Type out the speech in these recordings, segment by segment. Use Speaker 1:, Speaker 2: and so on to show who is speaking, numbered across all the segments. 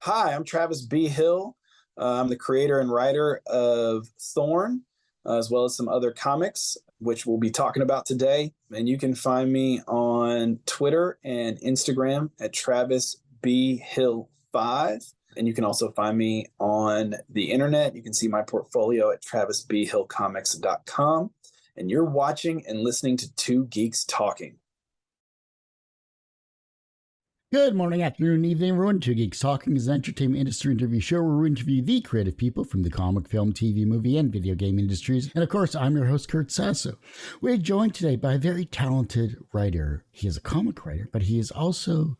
Speaker 1: Hi, I'm Travis B. Hill. I'm the creator and writer of Thorn, as well as some other comics, which we'll be talking about today. And you can find me on Twitter and Instagram at Travis B. Hill 5. And you can also find me on the internet. You can see my portfolio at travisbhillcomics.com. And you're watching and listening to Two Geeks Talking.
Speaker 2: Good morning, afternoon, evening, everyone. Two Geeks Talking is an entertainment industry interview show where we interview the creative people from the comic, film, TV, movie, and video game industries. And of course, I'm your host, Kurt Sasso. We're joined today by a very talented writer. He is a comic writer, but he is also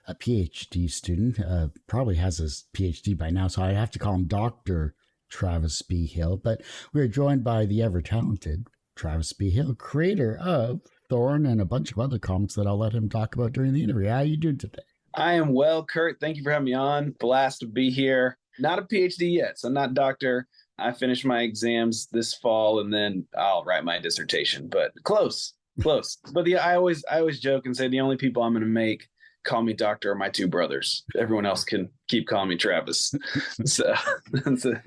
Speaker 2: a PhD student, probably has his PhD by now, so I have to call him Dr. Travis B. Hill. But we're joined by the ever-talented Travis B. Hill, creator of Thorn and a bunch of other comics that I'll let him talk about during the interview. How are you doing today?
Speaker 1: I am well, Kurt. Thank you for having me on. Blast to be here. Not a PhD yet, so I'm not doctor. I finished my exams this fall, and then I'll write my dissertation. But close. But I always joke and say the only people I'm going to make call me doctor are my two brothers. Everyone else can keep calling me Travis. So that's it.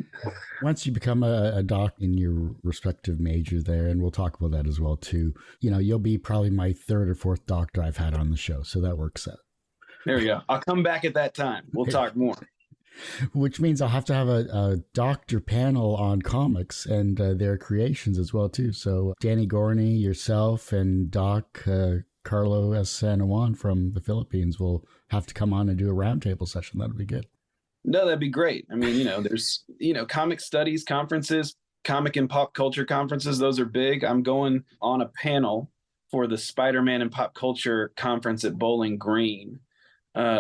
Speaker 2: Once you become a doc in your respective major there, and we'll talk about that as well too, you'll be probably my third or fourth doctor I've had on the show. So that works out.
Speaker 1: There we go. I'll come back at that time. We'll talk more.
Speaker 2: Which means I'll have to have a doctor panel on comics and their creations as well too. So Danny Gorney, yourself, and Doc Carlo S. San Juan from the Philippines will have to come on and do a roundtable session. That'd be good.
Speaker 1: No, that'd be great. I mean, there's, comic studies conferences, comic and pop culture conferences. Those are big. I'm going on a panel for the Spider-Man and Pop Culture Conference at Bowling Green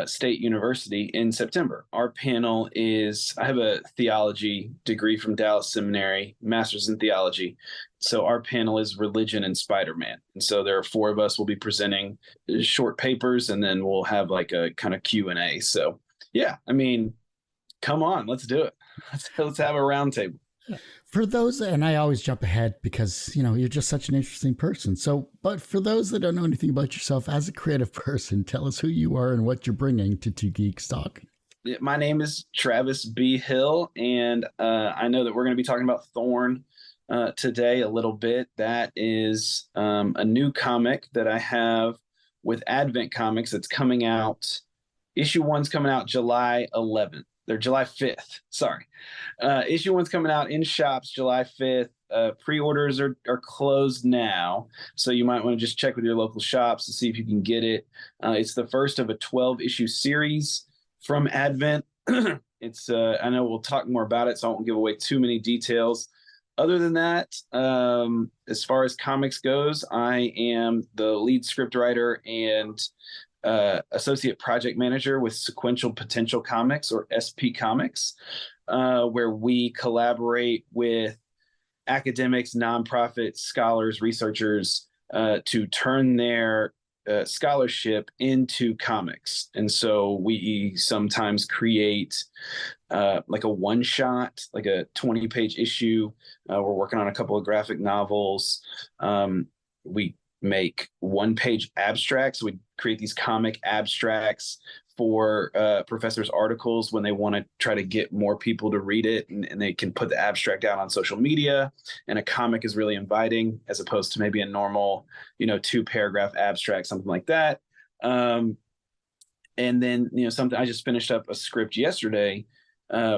Speaker 1: State University in September. Our panel is, I have a theology degree from Dallas Seminary, master's in theology. So our panel is religion and Spider-Man. And so there are four of us. We'll be presenting short papers, and then we'll have like a kind of Q&A. So yeah, I mean, come on, let's do it. Let's have a roundtable.
Speaker 2: For those, and I always jump ahead because, you're just such an interesting person. So, but for those that don't know anything about yourself as a creative person, tell us who you are and what you're bringing to Two Geeks Talking.
Speaker 1: My name is Travis B. Hill, and I know that we're going to be talking about Thorn today a little bit. That is a new comic that I have with Advent Comics that's coming out. Issue 1's coming out July 11th. They're July 5th. Sorry. Issue 1's coming out in shops July 5th. Pre-orders are closed now, so you might want to just check with your local shops to see if you can get it. It's the first of a 12-issue series from Advent. It's I know we'll talk more about it, so I won't give away too many details. Other than that, as far as comics goes, I am the lead scriptwriter and associate project manager with Sequential Potential Comics, or SP Comics, where we collaborate with academics, nonprofits, scholars, researchers to turn their scholarship into comics. And so we sometimes create like a one shot, like a 20-page issue. We're working on a couple of graphic novels. We make one-page abstracts. We create these comic abstracts for professors' articles when they want to try to get more people to read it, and they can put the abstract out on social media. And a comic is really inviting as opposed to maybe a normal, 2-paragraph abstract, something like that. And then, something, I just finished up a script yesterday.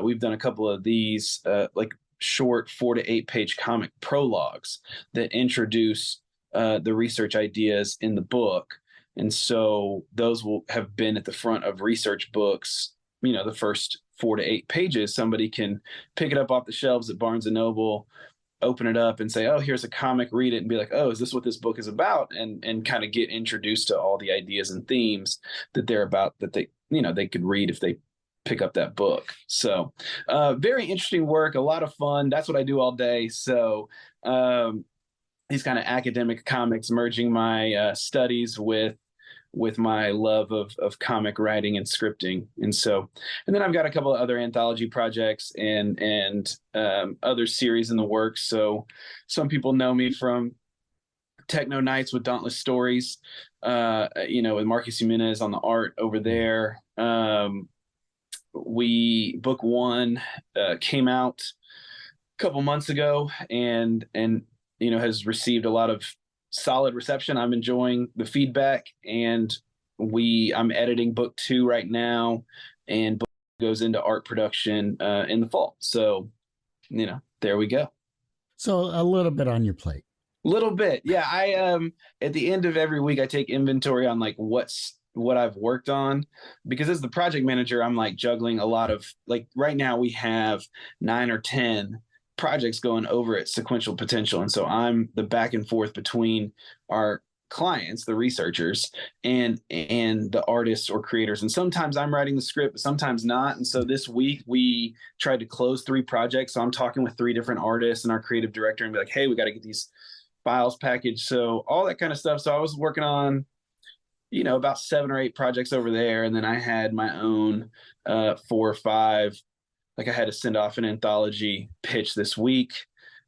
Speaker 1: We've done a couple of these like short 4 to 8 page comic prologues that introduce the research ideas in the book. And so those will have been at the front of research books, the first 4 to 8 pages. Somebody can pick it up off the shelves at Barnes & Noble, open it up and say, oh, here's a comic, read it, and be like, oh, is this what this book is about? And kind of get introduced to all the ideas and themes that they're about, that they could read if they pick up that book. So very interesting work, a lot of fun. That's what I do all day. So these kind of academic comics, merging my studies with my love of comic writing and scripting. And then I've got a couple of other anthology projects and other series in the works. So some people know me from Techno Nights with Dauntless Stories, with Marcus Jimenez on the art over there. book one came out a couple months ago, and has received a lot of solid reception. I'm enjoying the feedback, and I'm editing book two right now, and book goes into art production in the fall. So there we go.
Speaker 2: So a little bit on your plate.
Speaker 1: Little bit, yeah. I at the end of every week I take inventory on like what I've worked on, because as the project manager I'm like juggling a lot of, like, right now we have 9 or 10 projects going over at Sequential Potential, and so I'm the back and forth between our clients, the researchers, and the artists or creators, and sometimes I'm writing the script but sometimes not. And so this week we tried to close 3 projects, so I'm talking with 3 different artists and our creative director and be like, hey, we got to get these files packaged, so all that kind of stuff. So I was working on about 7 or 8 projects over there, and then I had my own 4 or 5. Like, I had to send off an anthology pitch this week,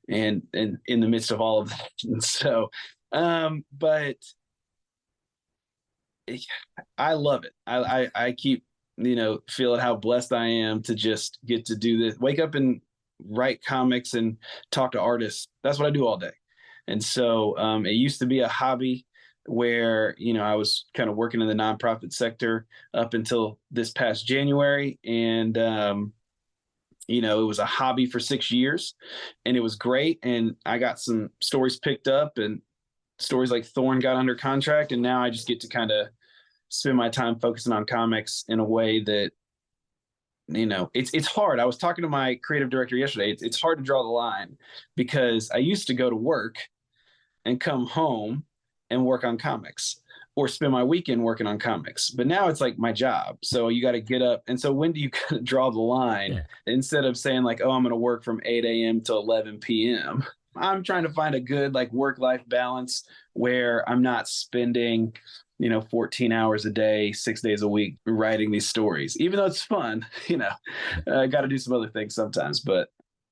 Speaker 1: and in the midst of all of that. And so but I love it. I keep feeling how blessed I am to just get to do this, wake up and write comics and talk to artists. That's what I do all day. And so it used to be a hobby where I was kind of working in the nonprofit sector up until this past January, and it was a hobby for 6 years, and it was great, and I got some stories picked up, and stories like Thorn got under contract, and now I just get to kind of spend my time focusing on comics in a way that it's hard. I was talking to my creative director yesterday. It's hard to draw the line, because I used to go to work and come home and work on comics, or spend my weekend working on comics. But now it's like my job. So you got to get up. And so when do you kind of draw the line? Yeah. Instead of saying like, oh, I'm going to work from 8 a.m. to 11 p.m., I'm trying to find a good like work-life balance where I'm not spending 14 hours a day, 6 days a week writing these stories. Even though it's fun, I got to do some other things sometimes. But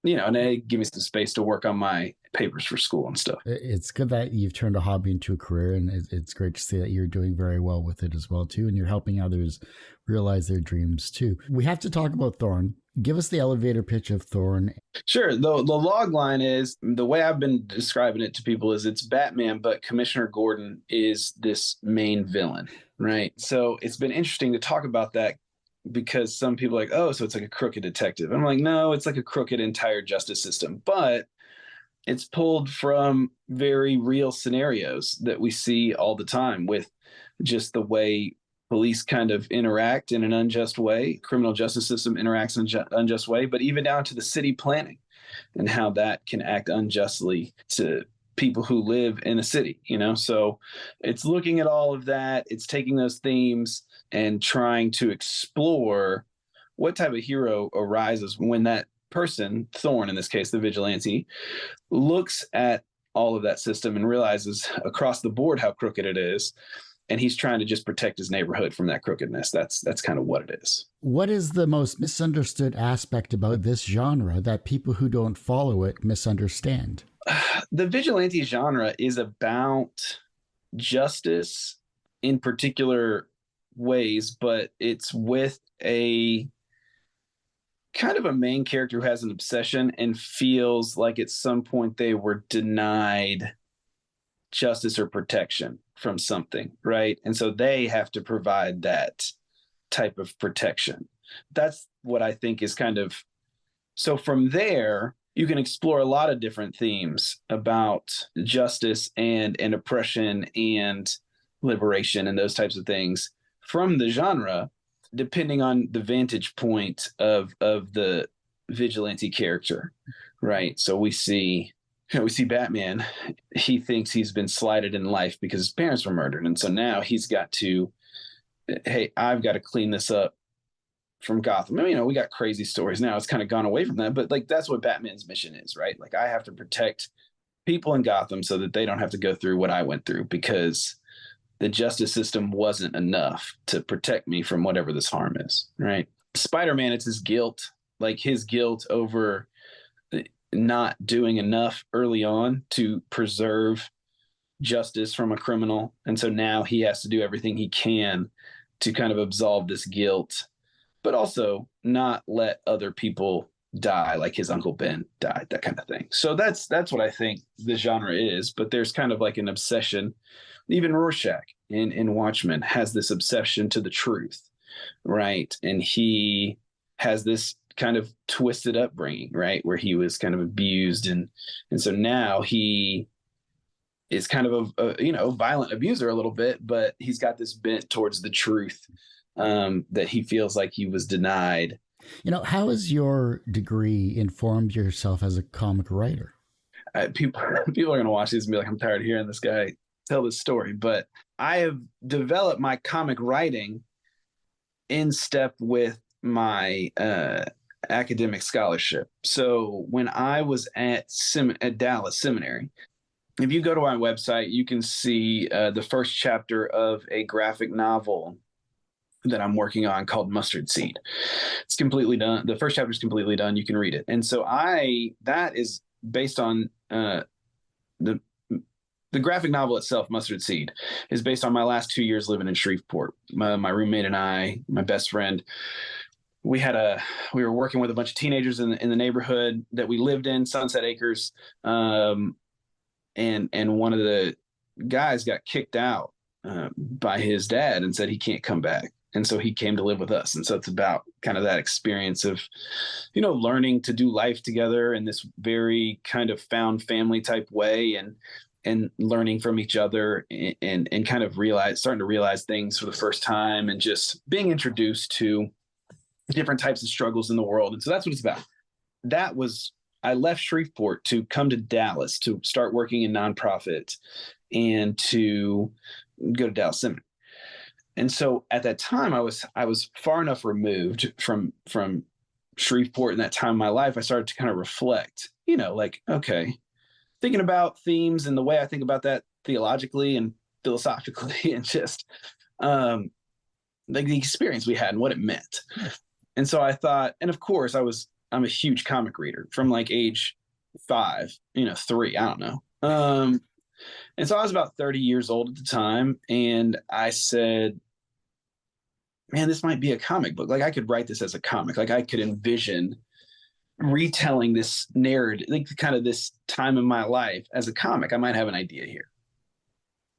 Speaker 1: and they give me some space to work on my papers for school and stuff.
Speaker 2: It's good that you've turned a hobby into a career, and it's great to see that you're doing very well with it as well too, and you're helping others realize their dreams too. We have to talk about Thorn. Give us the elevator pitch of Thorn.
Speaker 1: Sure. The log line is, the way I've been describing it to people is, it's Batman, but Commissioner Gordon is this main villain, right? So it's been interesting to talk about that, because some people are like, oh, so it's like a crooked detective. I'm like, no, it's like a crooked entire justice system, but it's pulled from very real scenarios that we see all the time, with just the way police kind of interact in an unjust way, criminal justice system interacts in an unjust way, but even down to the city planning and how that can act unjustly to people who live in a city, So it's looking at all of that. It's taking those themes and trying to explore what type of hero arises when that person, Thorn in this case, the vigilante, looks at all of that system and realizes across the board how crooked it is, and he's trying to just protect his neighborhood from that crookedness. That's kind of what it is.
Speaker 2: What is the most misunderstood aspect about this genre that people who don't follow it misunderstand?
Speaker 1: The vigilante genre is about justice in particular ways, but it's with a kind of a main character who has an obsession and feels like at some point they were denied justice or protection from something, right? And so they have to provide that type of protection. That's what I think is kind of, so from there you can explore a lot of different themes about justice and oppression and liberation and those types of things from the genre, depending on the vantage point of the vigilante character, right? So we see Batman. He thinks he's been slighted in life because his parents were murdered, and so now he's got to, hey, I've got to clean this up from Gotham. I mean, we got crazy stories now. It's kind of gone away from that, but like that's what Batman's mission is, right? Like, I have to protect people in Gotham so that they don't have to go through what I went through, because the justice system wasn't enough to protect me from whatever this harm is, right? Spider-Man, it's his guilt, like his guilt over not doing enough early on to preserve justice from a criminal. And so now he has to do everything he can to kind of absolve this guilt but also not let other people die, like his Uncle Ben died, that kind of thing. So that's what I think the genre is. But there's kind of like an obsession. Even Rorschach in Watchmen has this obsession to the truth, right? And he has this kind of twisted upbringing, right, where he was kind of abused, and so now he is kind of a violent abuser a little bit, but he's got this bent towards the truth, that he feels like he was denied.
Speaker 2: How has your degree informed yourself as a comic writer?
Speaker 1: People people are going to watch these and be like, I'm tired of hearing this guy tell this story, but I have developed my comic writing in step with my academic scholarship. So when I was at Dallas Seminary, if you go to my website, you can see the first chapter of a graphic novel that I'm working on called Mustard Seed. It's completely done. The first chapter is completely done. You can read it. And so that is based on the graphic novel itself, Mustard Seed, is based on my last 2 years living in Shreveport. My roommate and I, my best friend, we were working with a bunch of teenagers in the neighborhood that we lived in, Sunset Acres, and one of the guys got kicked out by his dad and said he can't come back. And so he came to live with us. And so it's about kind of that experience of, learning to do life together in this very kind of found family type way, and learning from each other, and kind of starting to realize things for the first time, and just being introduced to different types of struggles in the world. And so that's what it's about. I left Shreveport to come to Dallas to start working in nonprofit and to go to Dallas Seminary. And so at that time, I was far enough removed from Shreveport in that time of my life. I started to kind of reflect, like, okay, thinking about themes and the way I think about that theologically and philosophically, and just like the experience we had and what it meant. And so I thought, and of course I'm a huge comic reader from like age 5, 3, I don't know. And so I was about 30 years old at the time, and I said, man, this might be a comic book. Like, I could write this as a comic. Like, I could envision retelling this narrative, like kind of this time in my life as a comic. I might have an idea here.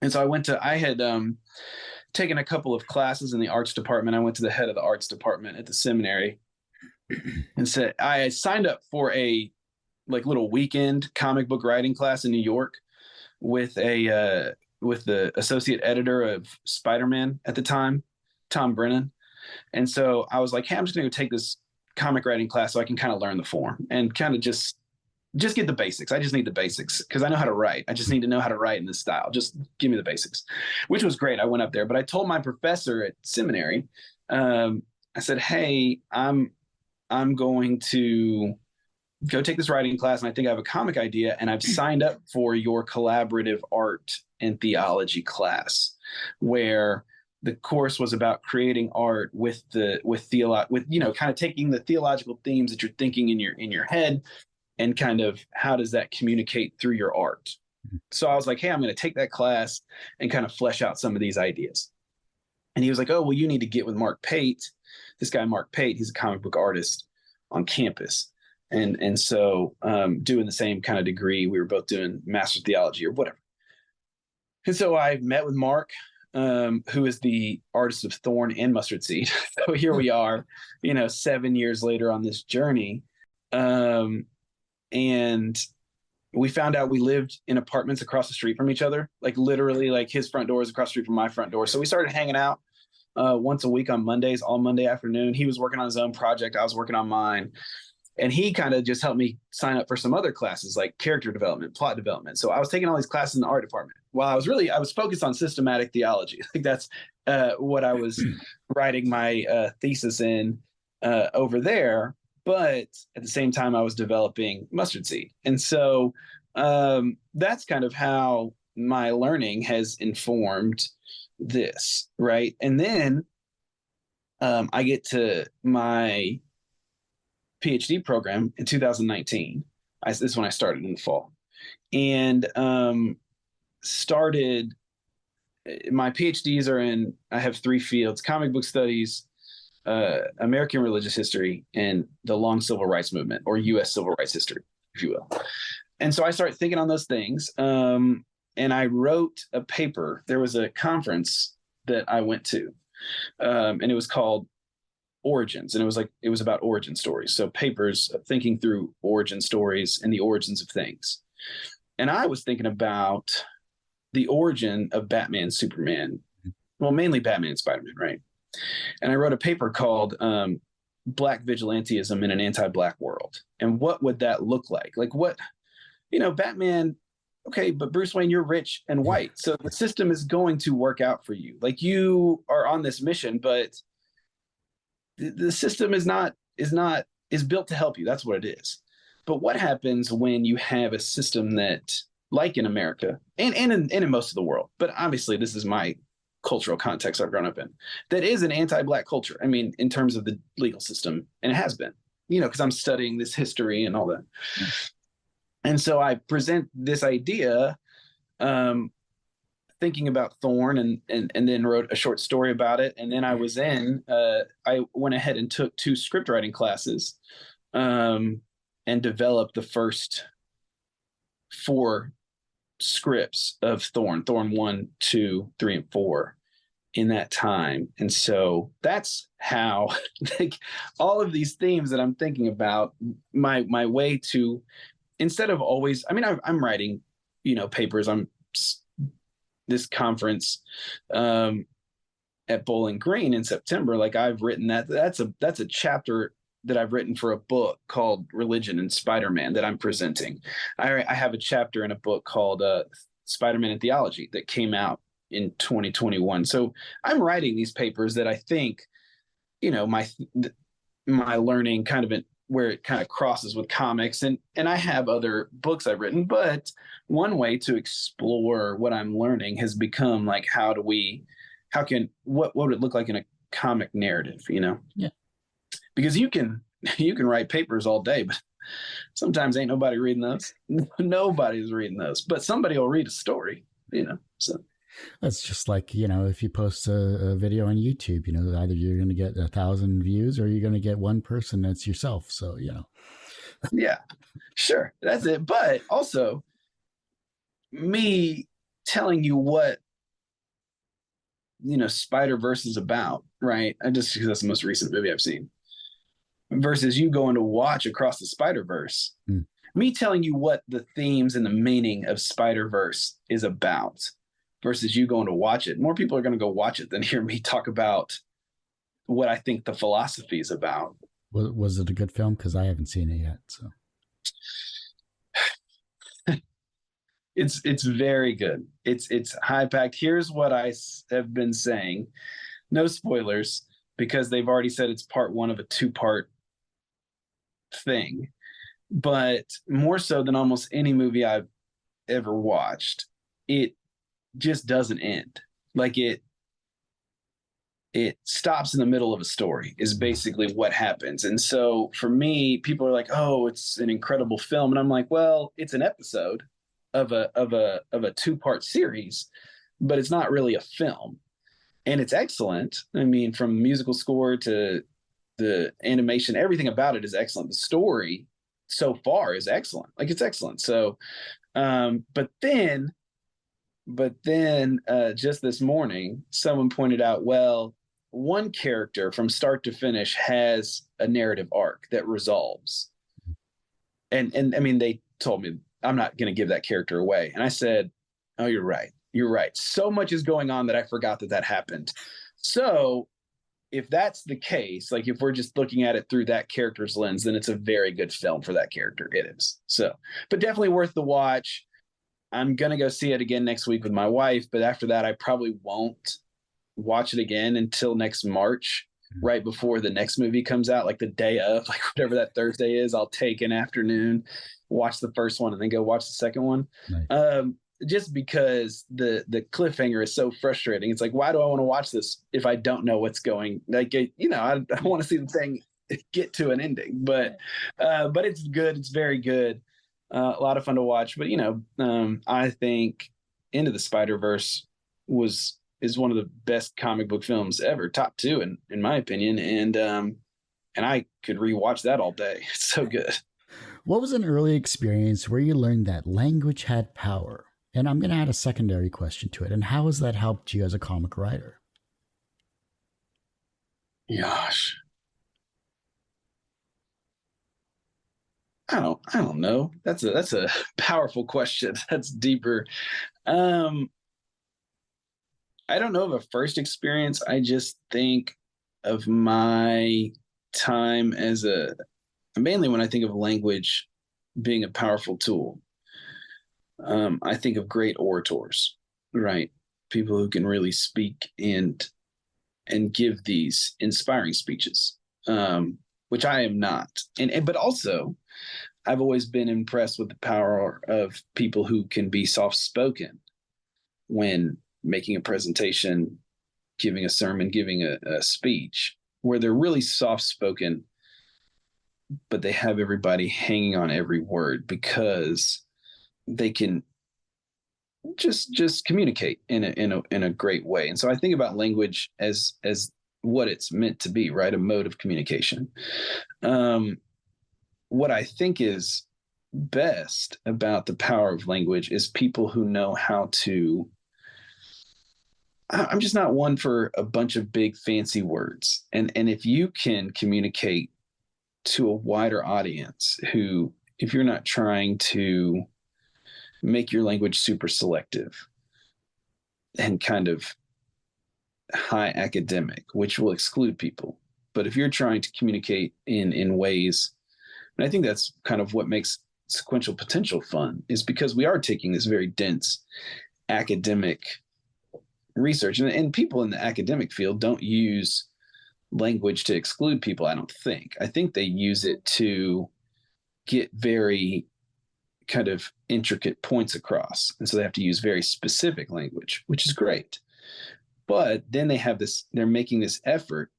Speaker 1: And so I had taken a couple of classes in the arts department. I went to the head of the arts department at the seminary and said, I signed up for a like little weekend comic book writing class in New York with the associate editor of Spider-Man at the time, Tom Brennan. And so I was like, hey, I'm just going to go take this comic writing class so I can kind of learn the form and kind of just get the basics. I just need the basics because I know how to write. I just need to know how to write in this style. Just give me the basics, which was great. I went up there, but I told my professor at seminary, I said, hey, I'm going to go take this writing class, and I think I have a comic idea, and I've signed up for your collaborative art and theology class, where the course was about creating art with kind of taking the theological themes that you're thinking in your head, and kind of how does that communicate through your art. So I was like, hey, I'm going to take that class and kind of flesh out some of these ideas. And he was like, oh, well, you need to get with Mark Pate. This guy, Mark Pate, he's a comic book artist on campus. And so doing the same kind of degree, we were both doing master's theology or whatever. And so I met with Mark, who is the artist of Thorn and Mustard Seed. So here we are, 7 years later on this journey. And we found out we lived in apartments across the street from each other, like literally like his front door is across the street from my front door. So we started hanging out once a week on Mondays, all Monday afternoon. He was working on his own project. I was working on mine. And he kind of just helped me sign up for some other classes like character development, plot development. So I was taking all these classes in the art department while I was focused on systematic theology. Like that's what I was writing my thesis in over there. But at the same time, I was developing Mustard Seed. And so that's kind of how my learning has informed this, right? And then I get to my PhD program in 2019. This is when I started in the fall, and started my PhDs are in. I have 3 fields: comic book studies, American religious history and the long civil rights movement, or U.S. civil rights history, if you will. And so I started thinking on those things. And I wrote a paper. There was a conference that I went to, and it was called Origins. And it was about origin stories. So papers thinking through origin stories and the origins of things. And I was thinking about the origin of Batman, Superman, well, mainly Batman and Spider-Man, right? And I wrote a paper called Black Vigilantism in an Anti-Black World. And what would that look like? Like what, Batman, okay, but Bruce Wayne, you're rich and white. So the system is going to work out for you. Like you are on this mission, but the system is built to help you. That's what it is. But what happens when you have a system that, like in America and in most of the world, but obviously this is my cultural context I've grown up in, that is an anti-Black culture. I mean, in terms of the legal system, and it has been, because I'm studying this history and all that. And so I present this idea, thinking about Thorn, and then wrote a short story about it. And then I went ahead and took 2 script writing classes, and developed the first 4 scripts of Thorn 1, 2, 3, and 4 in that time. And so that's how, like, all of these themes that I'm thinking about, my way to, instead of always, I mean, I'm writing, papers. I'm this conference at Bowling Green in September. Like I've written that's a chapter that I've written for a book called Religion and Spider-Man that I'm presenting. I have a chapter in a book called Spider-Man and Theology that came out in 2021. So I'm writing these papers that I think, my learning kind of where it kind of crosses with comics, and I have other books I've written, but one way to explore what I'm learning has become like, what would it look like in a comic narrative,
Speaker 2: Yeah.
Speaker 1: Because you can write papers all day, but sometimes ain't nobody reading those. Nobody's reading those, but somebody will read a story, so.
Speaker 2: That's just like, if you post a video on YouTube, either you're going to get 1,000 views or you're going to get one person that's yourself. So,
Speaker 1: Yeah, sure. That's it. But also me telling you what, Spider-Verse is about, right? Because that's the most recent movie I've seen. Versus you going to watch Across the Spider-Verse. Me telling you what the themes and the meaning of Spider-Verse is about versus you going to watch it. More people are going to go watch it than hear me talk about what I think the philosophy is about.
Speaker 2: Was it a good film? Because I haven't seen it yet. So
Speaker 1: it's very good. It's high packed. Here's what I have been saying. No spoilers, because they've already said it's part 1 of a 2-part thing. But more so than almost any movie I've ever watched, it just doesn't end. Like it stops in the middle of a story is basically what happens. And so for me, people are like, "Oh, it's an incredible film," and I'm like, "Well, it's an episode of a 2-part series, but it's not really a film." And it's excellent. I mean, from musical score to the animation, everything about it is excellent. The story so far is excellent. Like it's excellent. So, but then just this morning, someone pointed out, well, one character from start to finish has a narrative arc that resolves. And I mean, they told me I'm not going to give that character away. And I said, "Oh, you're right. You're right. So much is going on that I forgot that happened." So if that's the case, like if we're just looking at it through that character's lens, then it's a very good film for that character. It is. So, but definitely worth the watch. I'm going to go see it again next week with my wife, but after that, I probably won't watch it again until next March, right before the next movie comes out, like the day of, like whatever that Thursday is. I'll take an afternoon, watch the first one, and then go watch the second one. Nice. Just because the cliffhanger is so frustrating. It's like, why do I want to watch this if I don't know what's going? Like, I want to see the thing get to an ending. But it's good. It's very good. A lot of fun to watch. But I think Into the Spider-Verse was is one of the best comic book films ever, top two in my opinion. And I could rewatch that all day. It's so good.
Speaker 2: What was an early experience where you learned that language had power? And I'm going to add a secondary question to it. And how has that helped you as a comic writer?
Speaker 1: Gosh, I don't know. That's a powerful question. That's deeper. Um, I don't know of a first experience. I just think of my time as mainly when I think of language being a powerful tool. I think of great orators, right? People who can really speak and give these inspiring speeches, which I am not. And but also, I've always been impressed with the power of people who can be soft spoken when making a presentation, giving a sermon, giving a speech, where they're really soft spoken, but they have everybody hanging on every word because they can just communicate in a great way. And so I think about language as what it's meant to be, right? A mode of communication. What I think is best about the power of language is people who know how to. I'm just not one for a bunch of big fancy words. And if you can communicate to a wider audience who, if you're not trying to make your language super selective and kind of high academic, which will exclude people. But if you're trying to communicate in ways, and I think that's kind of what makes sequential potential fun, is because we are taking this very dense academic research, and people in the academic field don't use language to exclude people. I think they use it to get very kind of intricate points across, and so they have to use very specific language, which is great. But then they're making this effort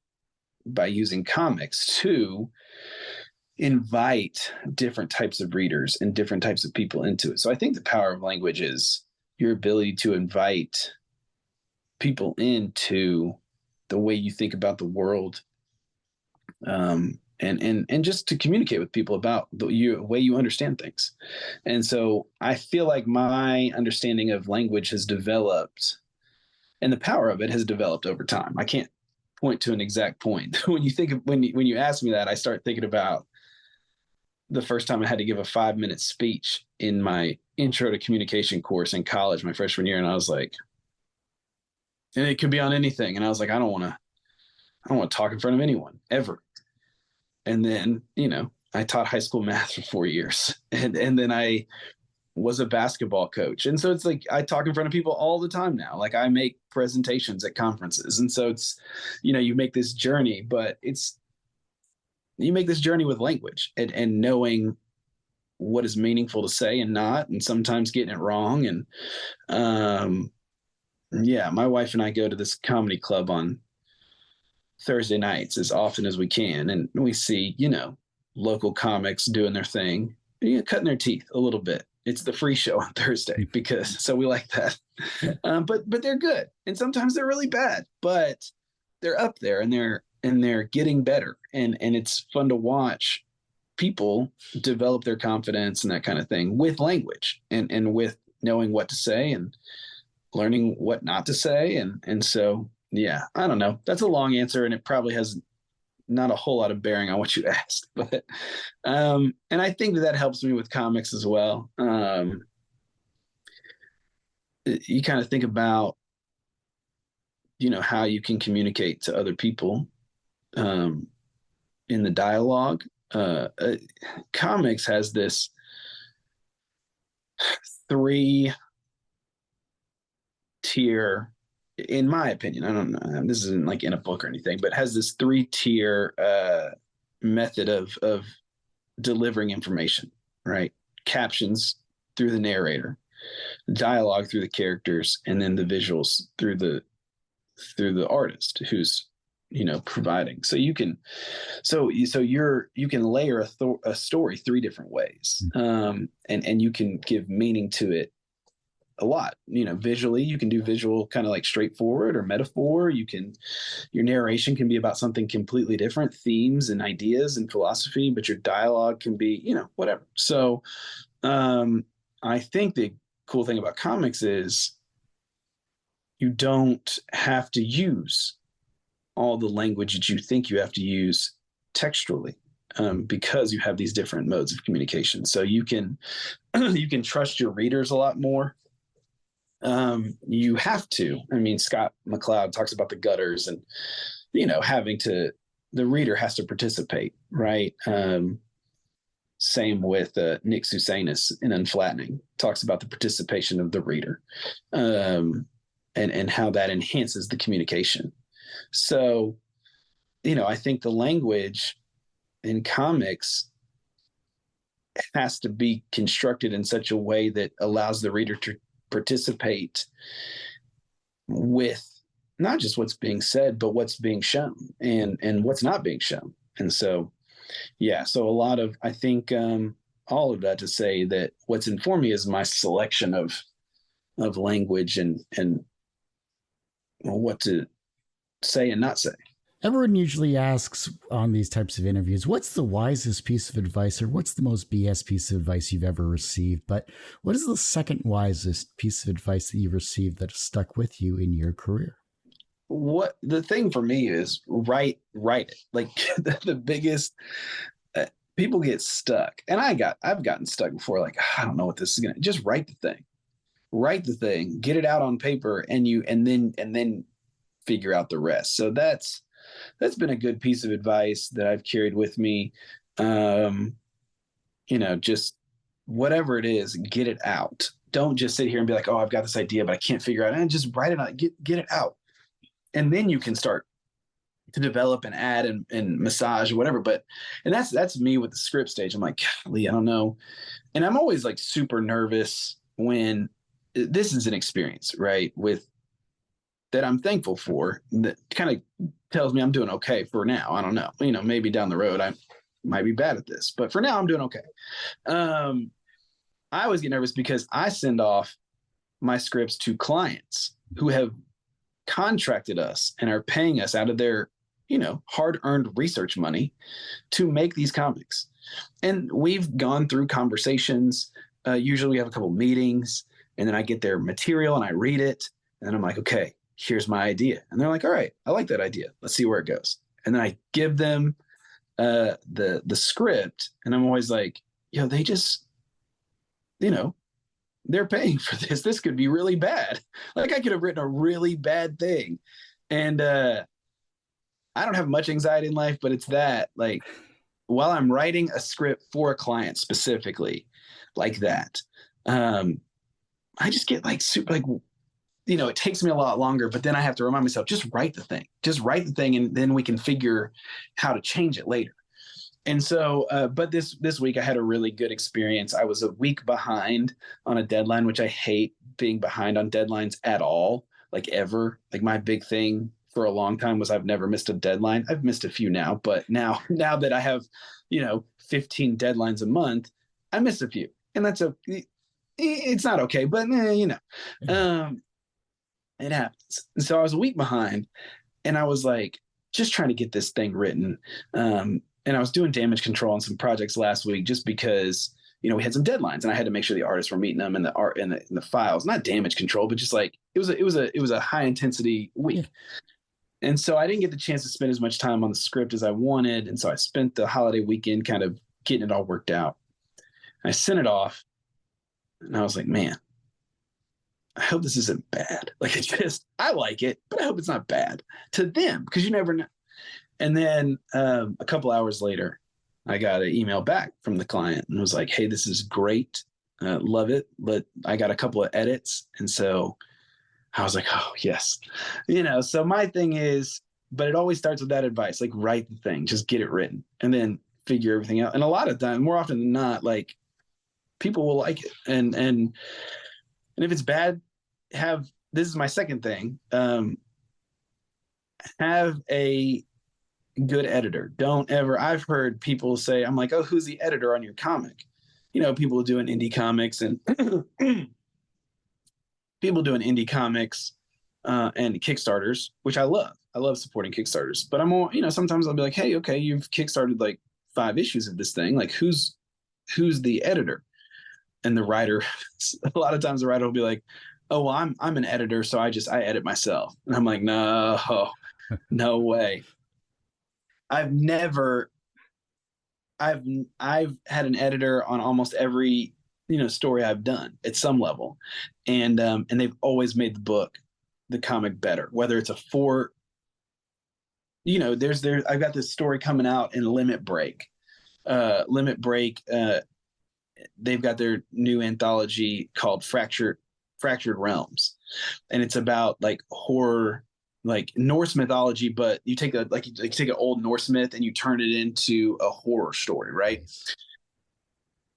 Speaker 1: by using comics to invite different types of readers and different types of people into it. So I think the power of language is your ability to invite people into the way you think about the world, and just to communicate with people about the way you understand things. And so I feel like my understanding of language has developed, and the power of it has developed over time. I can't point to an exact point. When you ask me that, I start thinking about the first time I had to give a 5-minute speech in my intro to communication course in college, my freshman year. And I was like, and it could be on anything. And I was like, I don't want to talk in front of anyone ever. And then, I taught high school math for 4 years, and then I was a basketball coach. And so it's like, I talk in front of people all the time now. Like, I make presentations at conferences. And so it's, you make this journey, but you make this journey with language and knowing what is meaningful to say and not, and sometimes getting it wrong. And, yeah, my wife and I go to this comedy club on Thursday nights as often as we can. And we see, local comics doing their thing, cutting their teeth a little bit. It's the free show on Thursday so we like that. But they're good. And sometimes they're really bad, but they're up there and they're getting better. And it's fun to watch people develop their confidence and that kind of thing with language and with knowing what to say and learning what not to say. And so, yeah, I don't know. That's a long answer, and it probably has not a whole lot of bearing on what you asked, but and I think that helps me with comics as well. You kind of think about, how you can communicate to other people in the dialogue. Comics has this 3-tier, in my opinion, I don't know, this isn't like in a book or anything, but has this 3-tier method of delivering information, right? Captions through the narrator, dialogue through the characters, and then the visuals through the artist who's providing. So you can layer a story 3 different ways, and you can give meaning to it a lot. Visually, you can do visual kind of like straightforward or metaphor. Your narration can be about something completely different, themes and ideas and philosophy, but your dialogue can be, whatever. So I think the cool thing about comics is you don't have to use all the language that you think you have to use textually, because you have these different modes of communication. So you can you can trust your readers a lot more. You have to. I mean, Scott McCloud talks about the gutters and the reader has to participate, right? Same with Nick Susanis in Unflattening, talks about the participation of the reader, and how that enhances the communication. So, I think the language in comics has to be constructed in such a way that allows the reader to participate with not just what's being said, but what's being shown and what's not being shown. And so, yeah, so a lot of, I think, all of that to say that what's informed me is my selection of language and what to say and not say.
Speaker 2: Everyone usually asks on these types of interviews, what's the wisest piece of advice or what's the most BS piece of advice you've ever received? But what is the second wisest piece of advice that you've received that has stuck with you in your career?
Speaker 1: What the thing for me is write it. Like the biggest, people get stuck, and I've gotten stuck before. Like, I don't know what this is gonna. Just write the thing, get it out on paper, and then figure out the rest. So that's been a good piece of advice that I've carried with me. Just whatever it is, get it out. Don't just sit here and be like, oh, I've got this idea, but I can't figure it out. And just write it out, get it out. And then you can start to develop and add and massage or whatever. And that's me with the script stage. I'm like, golly, I don't know. And I'm always like super nervous when this is an experience, right? With that I'm thankful for, that kind of tells me I'm doing okay for now. I don't know. Maybe down the road I might be bad at this, but for now I'm doing okay. I always get nervous because I send off my scripts to clients who have contracted us and are paying us out of their, hard-earned research money to make these comics. And we've gone through conversations. Usually we have a couple meetings, and then I get their material and I read it. And then I'm like, okay, here's my idea. And they're like, all right, I like that idea. Let's see where it goes. And then I give them the script, and I'm always like, they just, they're paying for this. This could be really bad. Like, I could have written a really bad thing. And I don't have much anxiety in life, but it's that, like, while I'm writing a script for a client specifically like that, I just get like super, like, it takes me a lot longer, but then I have to remind myself, just write the thing, and then we can figure how to change it later. And so, but this week I had a really good experience. I was a week behind on a deadline, which I hate being behind on deadlines at all, like ever. Like, my big thing for a long time was I've never missed a deadline. I've missed a few now, but now that I have, 15 deadlines a month, I miss a few, and it's not okay, but it happens. And so I was a week behind, and I was like, just trying to get this thing written. And I was doing damage control on some projects last week just because, we had some deadlines and I had to make sure the artists were meeting them, and the art and the files, not damage control, but just like, it was a high intensity week. Yeah. And so I didn't get the chance to spend as much time on the script as I wanted. And so I spent the holiday weekend kind of getting it all worked out. I sent it off, and I was like, man, I hope this isn't bad. Like, I like it, but I hope it's not bad to them, because you never know. And then a couple hours later, I got an email back from the client and was like, hey, this is great. Love it. But I got a couple of edits. And so I was like, oh, yes. So my thing is, but it always starts with that advice, like, write the thing, just get it written, and then figure everything out. And a lot of time, more often than not, like, people will like it. And if it's bad, this is my second thing. Have a good editor. Don't ever, I've heard people say, I'm like, oh, who's the editor on your comic? People doing indie comics, and people doing indie comics and Kickstarters, which I love. I love supporting Kickstarters, but I'm all, sometimes I'll be like, hey, okay, you've Kickstarted like 5 issues of this thing. Like who's the editor and the writer? A lot of times the writer will be like, oh, well, I'm an editor, so I edit myself. And I'm like, no way. I've never I've had an editor on almost every story I've done at some level, and they've always made the comic better. Whether it's a four, there I've got this story coming out in Limit Break. Limit Break, they've got their new anthology called Fractured Realms, and it's about like horror, like Norse mythology, but you take you take an old Norse myth and you turn it into a horror story, right?
Speaker 2: Nice.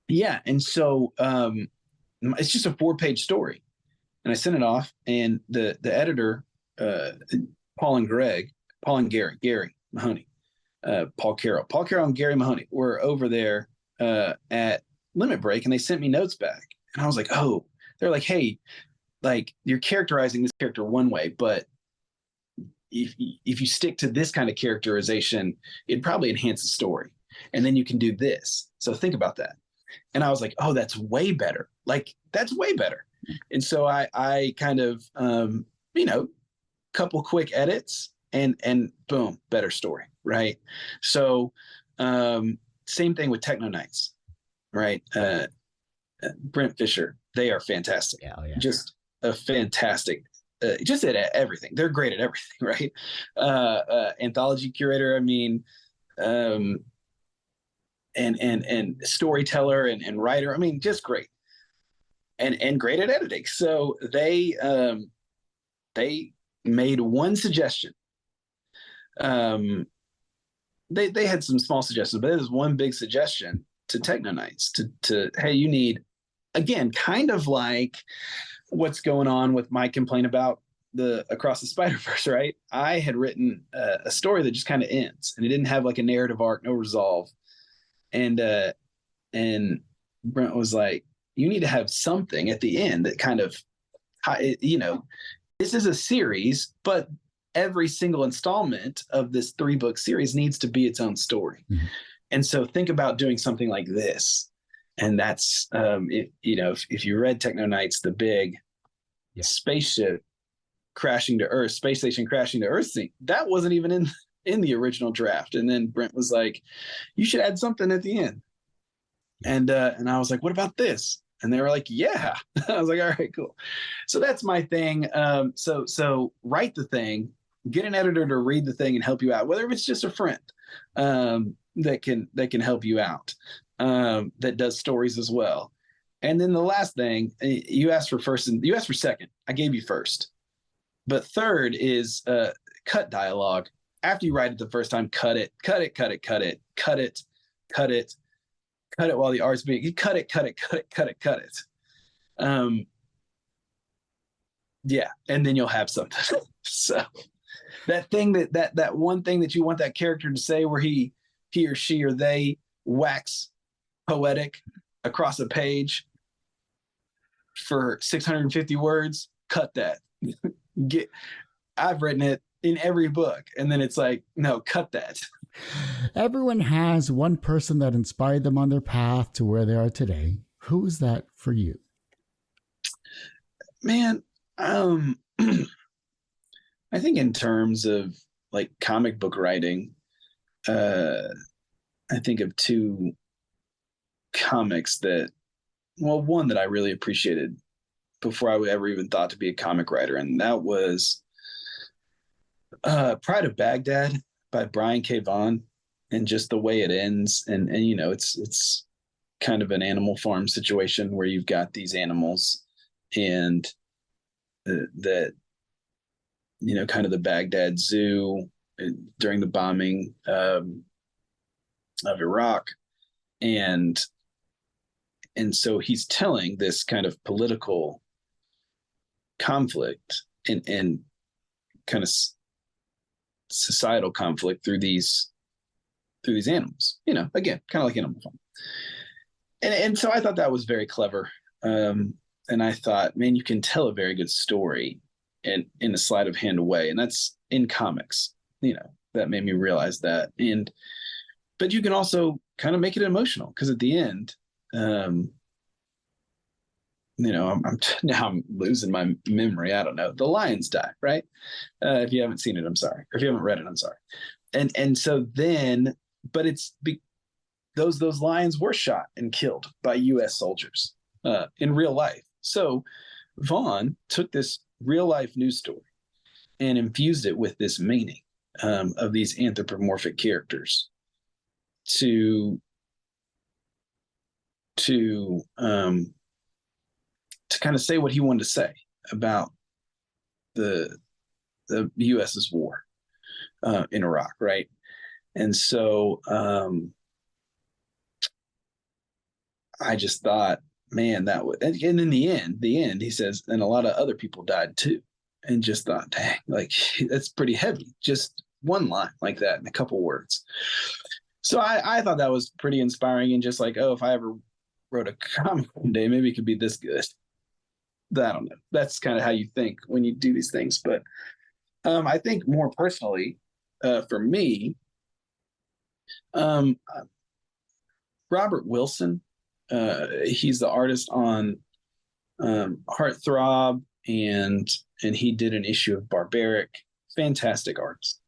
Speaker 1: Yeah, and so it's just a 4-page story, and I sent it off, and the editor, Paul and Gary Mahoney, Paul Carroll and Gary Mahoney were over there at Limit Break, and they sent me notes back, and I was like, oh, they're like, hey, like you're characterizing this character one way, but if you stick to this kind of characterization, it'd probably enhance the story. And then you can do this. So think about that. And I was like, oh, that's way better. Like, that's way better. And so I kind of, couple quick edits and boom, better story. Right. So same thing with Techno Knights, right? Brent Fisher, they are fantastic.
Speaker 2: Yeah, oh, yeah.
Speaker 1: Just a fantastic just at everything. They're great at everything, right? Anthology curator, I mean, and storyteller and writer. I mean, just great, and great at editing. So they made one suggestion. They had some small suggestions, but there's one big suggestion to Techno Knights to hey, you need, again, kind of like what's going on with my complaint about the Across the Spider-Verse, right? I had written a story that just kind of ends, and it didn't have like a narrative arc, no resolve. And Brent was like, you need to have something at the end that kind of, this is a series, but every single installment of this 3-book series needs to be its own story. Mm-hmm. And so think about doing something like this. And that's, if you read Techno Knights, the big spaceship crashing to Earth, space station crashing to Earth scene, that wasn't even in the original draft. And then Brent was like, you should add something at the end. And I was like, what about this? And they were like, yeah. I was like, all right, cool. So that's my thing. So write the thing, get an editor to read the thing and help you out, whether it's just a friend that can help you out. That does stories as well. And then the last thing, you asked for first and you asked for second. I gave you first. But third is cut dialogue. After you write it the first time, cut it while the art's being cut it. Yeah, and then you'll have something. So that thing that one thing that you want that character to say where he or she or they wax poetic across a page for 650 words, cut that. I've written it in every book, and then it's like, no, cut that.
Speaker 2: Everyone has one person that inspired them on their path to where they are today. Who is that for you?
Speaker 1: Man, I think in terms of like comic book writing, I think of 2 comics that, well, one that I really appreciated before I would ever even thought to be a comic writer, and that was Pride of Baghdad by Brian K. Vaughan, and just the way it ends, and it's kind of an Animal Farm situation where you've got these animals, and that kind of the Baghdad Zoo during the bombing of Iraq, and so he's telling this kind of political conflict and kind of societal conflict through these animals, again, kind of like Animal Farm. And so I thought that was very clever. And I thought, man, you can tell a very good story in a sleight of hand way. And that's in comics, that made me realize that. But you can also kind of make it emotional because at the end, now I'm losing my memory. I don't know. The lions die, right? If you haven't seen it, I'm sorry. Or if you haven't read it, I'm sorry. And so then, but those lions were shot and killed by U.S. soldiers in real life. So Vaughn took this real life news story and infused it with this meaning of these anthropomorphic characters to kind of say what he wanted to say about the U.S.'s war in Iraq, right? And so I just thought, man, that would, and in the end, he says, and a lot of other people died too, and just thought, dang, like that's pretty heavy. Just one line like that in a couple words. So I thought that was pretty inspiring, and just like, oh, if I ever wrote a comic one day, maybe it could be this good. I don't know. That's kind of how you think when you do these things. But I think more personally, for me, Robert Wilson, he's the artist on Heartthrob, and he did an issue of Barbaric. Fantastic artist.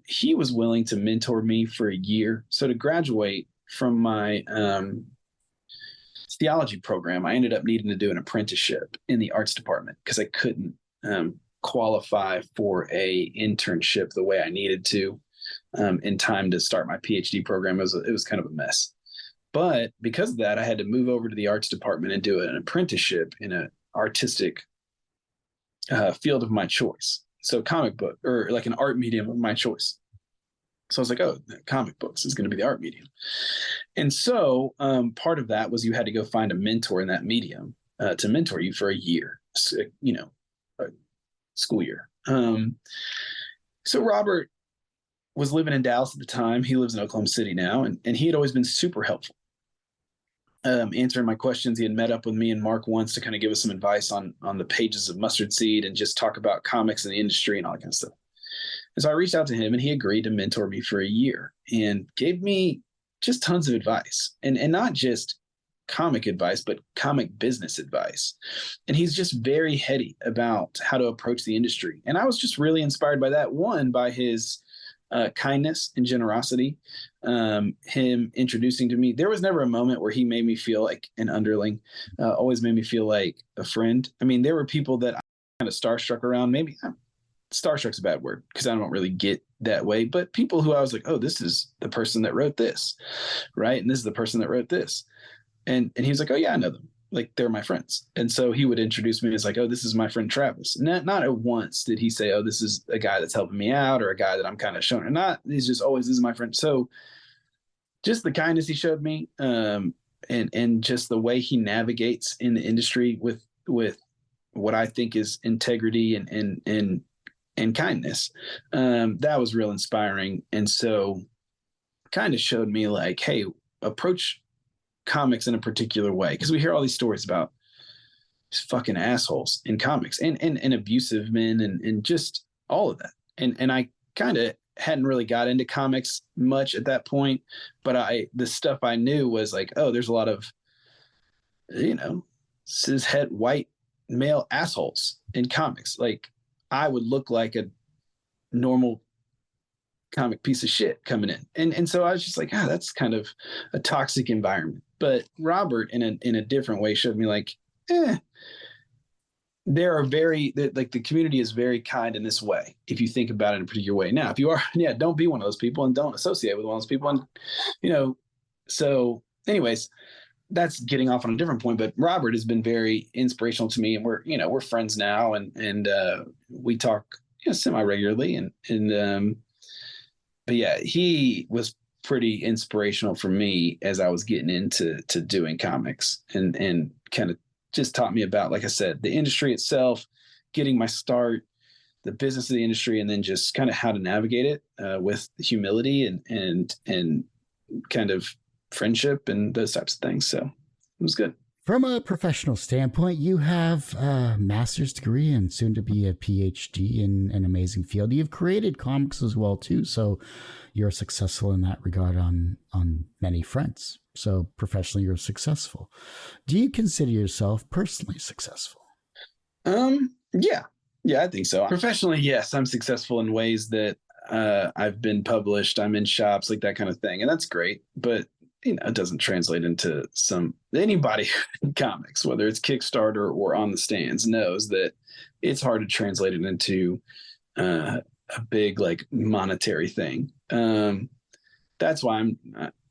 Speaker 1: He was willing to mentor me for a year. So to graduate from my theology program, I ended up needing to do an apprenticeship in the arts department because I couldn't qualify for a internship the way I needed to in time to start my PhD program. It was kind of a mess. But because of that, I had to move over to the arts department and do an apprenticeship in an artistic field of my choice. So comic book, or like an art medium of my choice. So I was like, oh, comic books is going to be the art medium. And so part of that was you had to go find a mentor in that medium to mentor you for a year, a school year. So Robert was living in Dallas at the time. He lives in Oklahoma City now, and he had always been super helpful. Answering my questions. He had met up with me and Mark once to kind of give us some advice on the pages of Mustard Seed and just talk about comics and the industry and all that kind of stuff. And so I reached out to him, and he agreed to mentor me for a year and gave me just tons of advice, and not just comic advice, but comic business advice. And he's just very heady about how to approach the industry. And I was just really inspired by that. One, by his kindness and generosity, him introducing to me. There was never a moment where he made me feel like an underling, always made me feel like a friend. I mean, there were people that I kind of starstruck around. Maybe starstruck's a bad word because I don't really get that way, but people who I was like, oh, this is the person that wrote this, right? And this is the person that wrote this. And he was like, oh yeah, I know them. Like, they're my friends. And so he would introduce me as like, oh, this is my friend Travis. Not at once did he say, oh, this is a guy that's helping me out, or a guy that I'm kind of showing. Or not, he's just always, this is my friend. So just the kindness he showed me, and just the way he navigates in the industry with what I think is integrity and kindness, that was real inspiring. And so kind of showed me like, hey, approach comics in a particular way, because we hear all these stories about fucking assholes in comics and abusive men and just all of that. And I kind of hadn't really got into comics much at that point, but the stuff I knew was like, oh, there's a lot of, cishet white male assholes in comics. Like, I would look like a normal comic piece of shit coming in. And so I was just like, that's kind of a toxic environment. But Robert in a different way showed me like, there are the community is very kind in this way, if you think about it in a particular way. Now, if you are, don't be one of those people and don't associate with one of those people. And, so anyways, that's getting off on a different point, but Robert has been very inspirational to me, and we're friends now, and we talk, semi regularly, and but yeah, he was pretty inspirational for me as I was getting into doing comics, and kind of just taught me about, like I said, the industry itself, getting my start, the business of the industry, and then just kind of how to navigate it with humility and kind of friendship and those types of things. So it was good.
Speaker 2: From a professional standpoint, you have a master's degree and soon to be a PhD in an amazing field. You've created comics as well too, so you're successful in that regard on many fronts. So professionally, you're successful. Do you consider yourself personally successful?
Speaker 1: Yeah, I think so. Professionally, yes, I'm successful in ways that I've been published. I'm in shops, like that kind of thing, and that's great. But it doesn't translate into anybody in comics, whether it's Kickstarter or on the stands, knows that it's hard to translate it into a big like monetary thing. That's why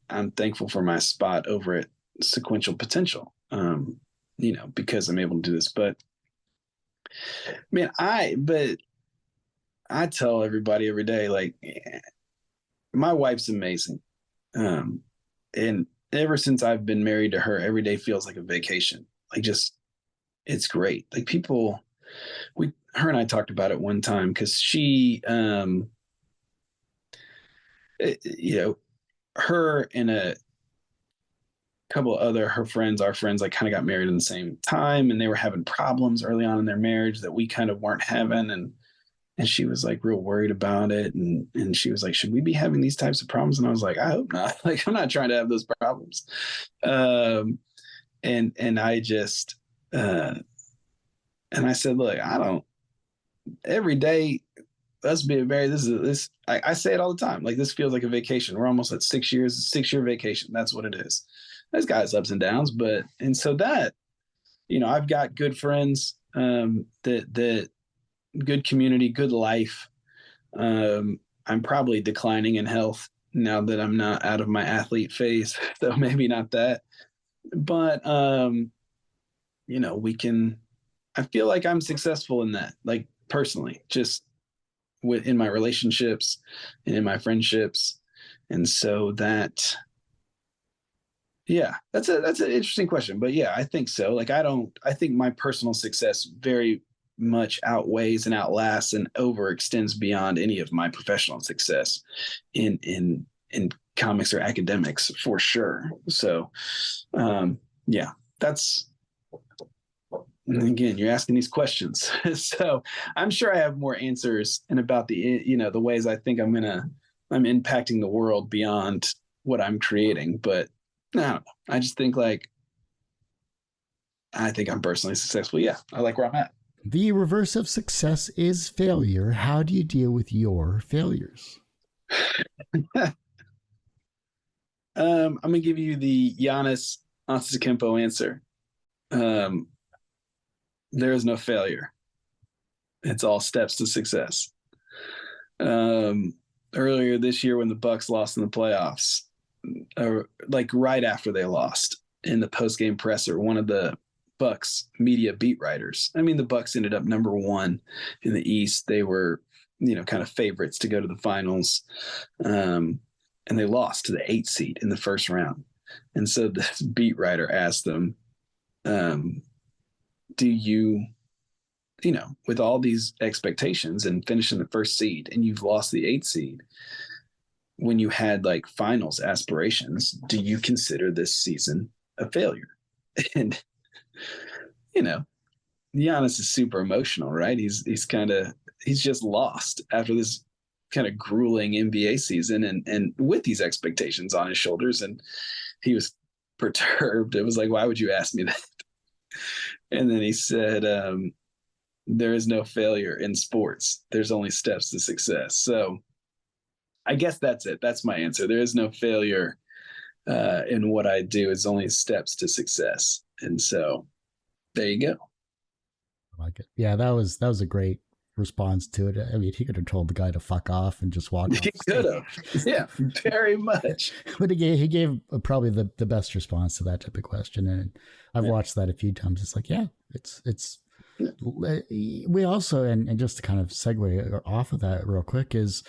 Speaker 1: I'm thankful for my spot over at Sequential Potential. Because I'm able to do this. But man, I tell everybody every day, like, my wife's amazing. And ever since I've been married to her, every day feels like a vacation. Like, just, it's great. Like, her and I talked about it one time because she, her and a couple of her friends, our friends, like kind of got married in the same time, and they were having problems early on in their marriage that we kind of weren't having. And she was like real worried about it. And she was like, should we be having these types of problems? And I was like, I hope not. Like, I'm not trying to have those problems. And I just, and I said, look, every day us being married, I say it all the time. Like, this feels like a vacation. We're almost at 6 years, 6-year vacation. That's what it is. There's got its ups and downs, and so that, I've got good friends, that good community, good life. I'm probably declining in health now that I'm not out of my athlete phase, so maybe not that. But I feel like I'm successful in that, like personally, just in my relationships and in my friendships. And so that, yeah, that's an interesting question. But yeah, I think so. Like, I think my personal success very much outweighs and outlasts and overextends beyond any of my professional success in comics or academics, for sure. So yeah, that's, again, you're asking these questions. So I'm sure I have more answers and about the ways I think I'm impacting the world beyond what I'm creating. But I don't know. I just think, like, I think I'm personally successful. Yeah, I like where I'm at.
Speaker 2: The reverse of success is failure. How do you deal with your failures?
Speaker 1: I'm gonna give you the Giannis Antetokounmpo answer. There is no failure. It's all steps to success. Earlier this year, when the Bucks lost in the playoffs, like right after they lost, in the post-game presser, one of the Bucks media beat writers, I mean, the Bucks ended up number 1 in the East. They were, kind of favorites to go to the finals. And they lost to the 8th seed in the first round. And so this beat writer asked them, do you, with all these expectations and finishing the first seed, and you've lost the 8th seed, when you had like finals aspirations, do you consider this season a failure? And, Giannis is super emotional, right? He's just lost after this kind of grueling NBA season and with these expectations on his shoulders. And he was perturbed. It was like, why would you ask me that? And then he said, there is no failure in sports. There's only steps to success. So I guess that's it. That's my answer. There is no failure in what I do. It's only steps to success. And so there you go.
Speaker 2: I like it. Yeah, that was a great response to it. I mean, he could have told the guy to fuck off and just walk off.
Speaker 1: He could have. Yeah, very much.
Speaker 2: But he gave probably the best response to that type of question. And I've watched that a few times. It's like, yeah, it's we also, and just to kind of segue off of that real quick, is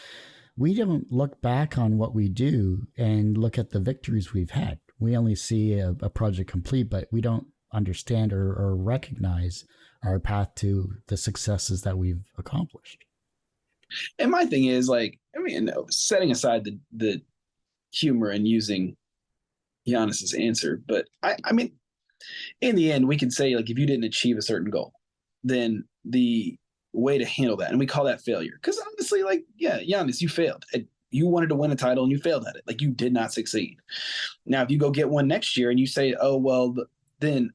Speaker 2: we don't look back on what we do and look at the victories we've had. We only see a project complete, but we don't understand or recognize our path to the successes that we've accomplished.
Speaker 1: And my thing is, like, I mean, setting aside the humor and using Giannis's answer, but I mean, in the end, we can say, like, if you didn't achieve a certain goal, then the way to handle that, and we call that failure. Because honestly, like, yeah, Giannis, you failed. You wanted to win a title and you failed at it. Like, you did not succeed. Now, if you go get one next year and you say, oh, well, then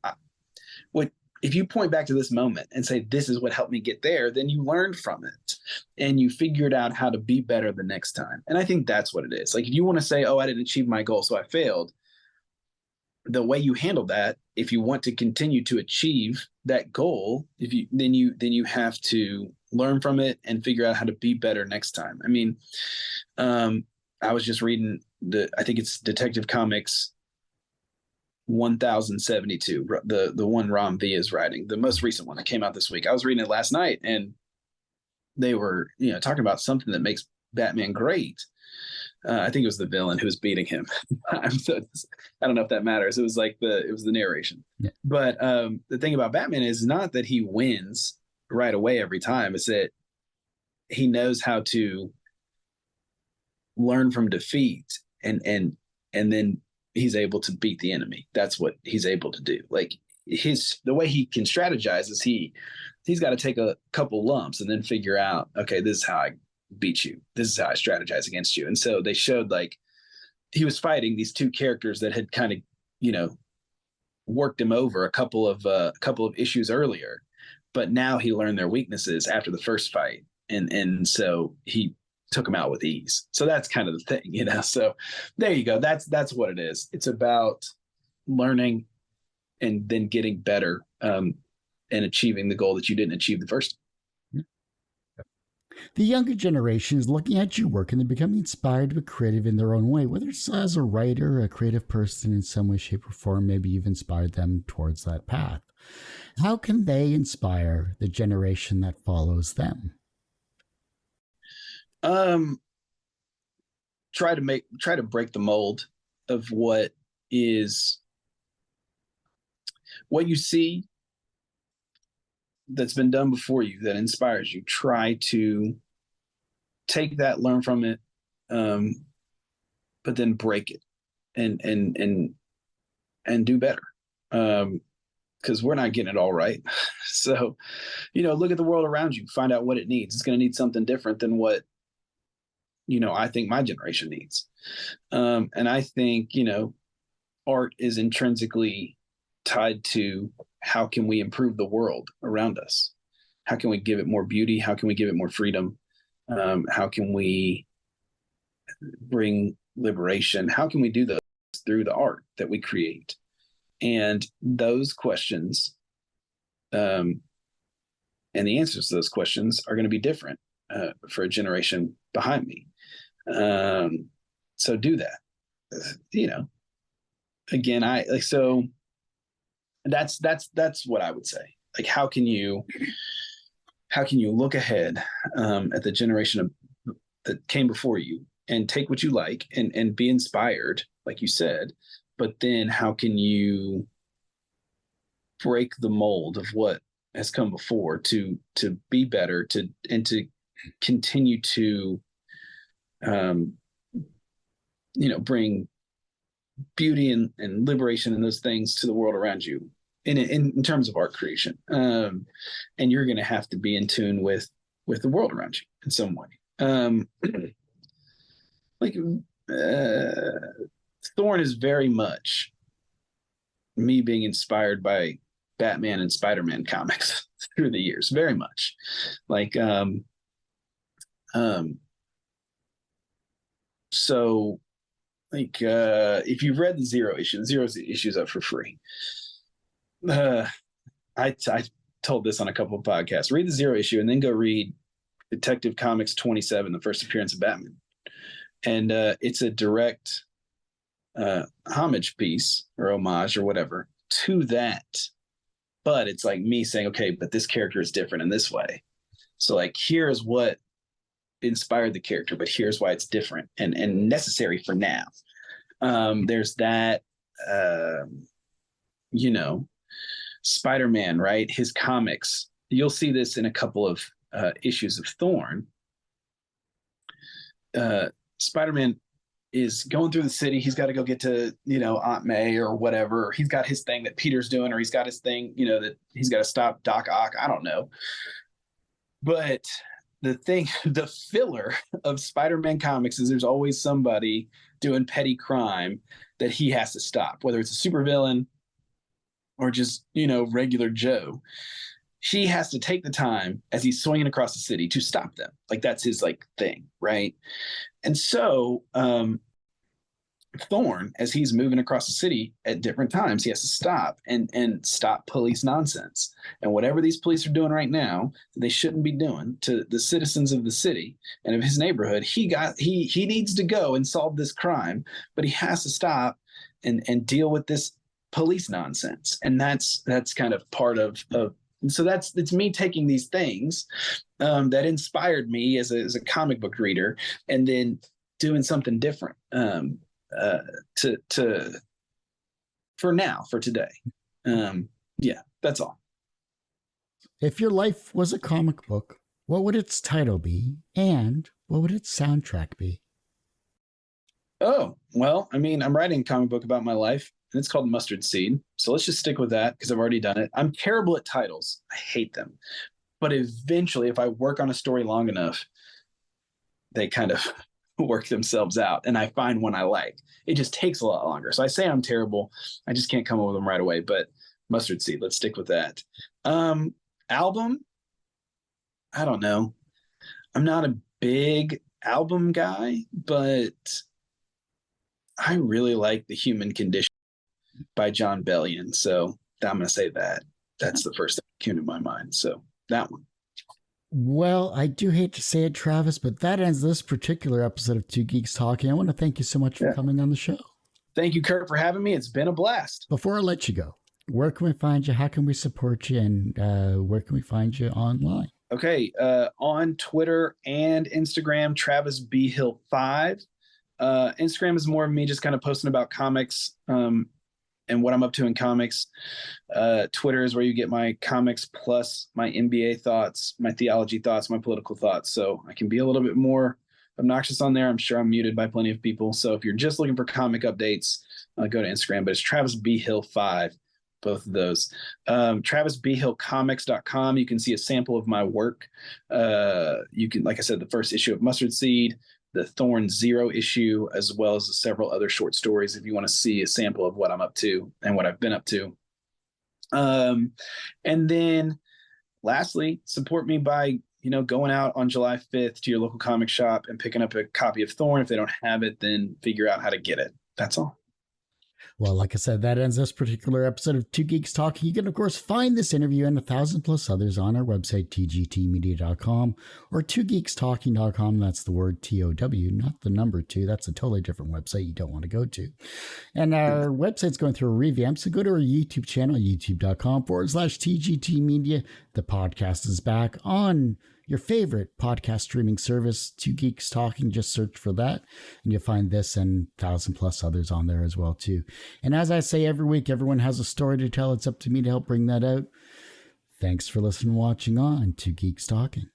Speaker 1: what? If you point back to this moment and say, this is what helped me get there, then you learned from it and you figured out how to be better the next time. And I think that's what it is. Like, if you want to say, oh, I didn't achieve my goal, so I failed, the way you handle that, if you want to continue to achieve that goal, then you have to learn from it and figure out how to be better next time. I mean, I was just reading I think it's Detective Comics 1072, the one Ram V is writing, the most recent one that came out this week. I was reading it last night, and they were, talking about something that makes Batman great. I think it was the villain who was beating him. I don't know if that matters. It was the narration. Yeah. But the thing about Batman is not that he wins right away every time. It's that he knows how to learn from defeat and then he's able to beat the enemy. That's what he's able to do. Like, the way he can strategize is he's got to take a couple lumps and then figure out, okay, this is how I beat you. This is how I strategize against you. And so they showed, like, he was fighting these two characters that had kind of, worked him over a couple of issues earlier, but now he learned their weaknesses after the first fight. And so he took him out with ease. So that's kind of the thing, So there you go. That's what it is. It's about learning and then getting better, and achieving the goal that you didn't achieve the first.
Speaker 2: The younger generation is looking at your work and they're becoming inspired to be creative in their own way, whether it's as a writer, a creative person in some way, shape, or form. Maybe you've inspired them towards that path. How can they inspire the generation that follows them?
Speaker 1: Try to break the mold of what you see that's been done before you that inspires you. Try to take that, learn from it, but then break it and do better. Because we're not getting it all right. So, look at the world around you, find out what it needs. It's going to need something different than what, I think my generation needs. And I think, art is intrinsically tied to how can we improve the world around us? How can we give it more beauty? How can we give it more freedom? How can we bring liberation? How can we do those through the art that we create? And those questions, and the answers to those questions are going to be different for a generation behind me. So do that. Again, so that's what I would say. Like, how can you look ahead at the generation that came before you and take what you like and be inspired, like you said, but then how can you break the mold of what has come before to be better, and to continue to bring beauty and liberation and those things to the world around you in terms of art creation. And you're going to have to be in tune with the world around you in some way. Thorn is very much me being inspired by Batman and Spider-Man comics through the years, very much. So if you've read the Zero issues up for free. I told this on a couple of podcasts. Read the Zero issue and then go read Detective Comics 27, the first appearance of Batman. And it's a direct homage piece or homage or whatever to that. But it's like me saying, okay, but this character is different in this way. So like, here's what inspired the character, but here's why it's different and necessary for now. There's that, Spider-Man, right? His comics. You'll see this in a couple of issues of Thorn. Spider-Man is going through the city. He's got to go get to, Aunt May or whatever. He's got his thing that Peter's doing, or he's got his thing, that he's got to stop Doc Ock. I don't know. But the filler of Spider-Man comics is there's always somebody doing petty crime that he has to stop, whether it's a supervillain or just, regular Joe. He has to take the time as he's swinging across the city to stop them. Like that's his thing, right? And so Thorn, as he's moving across the city at different times, he has to stop and stop police nonsense. And whatever these police are doing right now, they shouldn't be doing to the citizens of the city and of his neighborhood. He needs to go and solve this crime, but he has to stop and deal with this police nonsense. And that's kind of part of so it's me taking these things that inspired me as a comic book reader and then doing something different for today. Yeah, that's all.
Speaker 2: If your life was a comic book, what would its title be? And what would its soundtrack be?
Speaker 1: Oh, well, I mean, I'm writing a comic book about my life, and it's called Mustard Seed. So let's just stick with that because I've already done it. I'm terrible at titles. I hate them. But eventually, if I work on a story long enough, they kind of work themselves out, and I find one I like. It just takes a lot longer. So I say I'm terrible. I just can't come up with them right away. But Mustard Seed, let's stick with that. Album, I don't know. I'm not a big album guy, but I really like The Human Condition by John Bellion. So I'm going to say that. That's the first thing that came to my mind. So that one.
Speaker 2: Well, I do hate to say it, Travis, but that ends this particular episode of Two Geeks Talking. I want to thank you so much for coming on the show.
Speaker 1: Thank you, Kurt, for having me. It's been a blast.
Speaker 2: Before I let you go, where can we find you? How can we support you? And where can we find you online?
Speaker 1: Okay. On Twitter and Instagram, Travis B. Hill 5. Instagram is more of me just kind of posting about comics and what I'm up to in comics. Twitter is where you get my comics plus my NBA thoughts, my theology thoughts, my political thoughts. So I can be a little bit more obnoxious on there. I'm sure I'm muted by plenty of people. So if you're just looking for comic updates, go to Instagram. But it's Travis B. Hill 5, both of those. TravisBHillComics.com. You can see a sample of my work. You can, like I said, the first issue of Mustard Seed, the Thorn 0 issue, as well as several other short stories if you want to see a sample of what I'm up to and what I've been up to. And then lastly, support me by, going out on July 5th to your local comic shop and picking up a copy of Thorn. If they don't have it, then figure out how to get it. That's all.
Speaker 2: Well, like I said, that ends this particular episode of Two Geeks Talking. You can, of course, find this interview and 1,000+ others on our website, tgtmedia.com, or twogeekstalking.com. That's the word TOW, not the number 2. That's a totally different website you don't want to go to. And our website's going through a revamp, so go to our YouTube channel, youtube.com/TGTmedia. The podcast is back on your favorite podcast streaming service, Two Geeks Talking. Just search for that, and you'll find this and 1,000+ others on there as well, too. And as I say every week, everyone has a story to tell. It's up to me to help bring that out. Thanks for listening and watching on Two Geeks Talking.